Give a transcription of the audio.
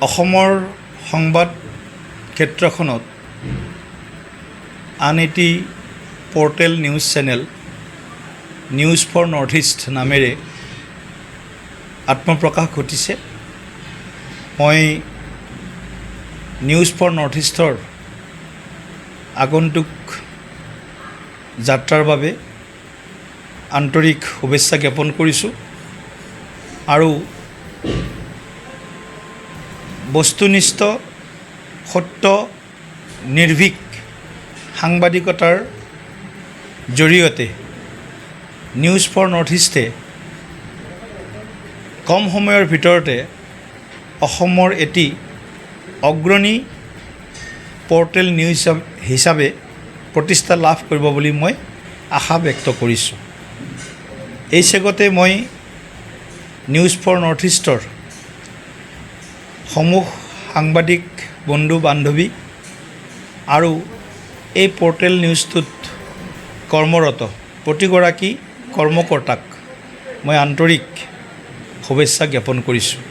অসমৰ সংবাদ ক্ষেত্ৰখনত আন এটি portal news channel News for North East নামেৰে আত্মপ্ৰকাশ ঘটিছে। মই নিউজ ফৰ নৰ্থ ইষ্টৰ আগন্তুক যাত্ৰাৰ বাবে আন্তৰিক শুভেচ্ছা জ্ঞাপন কৰিছোঁ আৰু বস্তুনিষ্ঠ সত্য নিৰ্ভীক সাংবাদিকতাৰ জৰিয়তে নিউজ ফৰ নৰ্থ ইষ্টে কম সময়ৰ ভিতৰতে অসমৰ এটি অগ্ৰণী পৰ্টেল নিউজ হিচাপে প্ৰতিষ্ঠা লাভ কৰিব বুলি মই আশা ব্যক্ত কৰিছোঁ। এই চেগতে মই নিউজ ফৰ নৰ্থ ইষ্টৰ সমূহ সাংবাদিক বন্ধু বান্ধৱী আৰু এই পৰ্টেল নিউজটোত কৰ্মৰত প্ৰতিগৰাকী কৰ্মকৰ্তাক মই আন্তৰিক শুভেচ্ছা জ্ঞাপন কৰিছোঁ।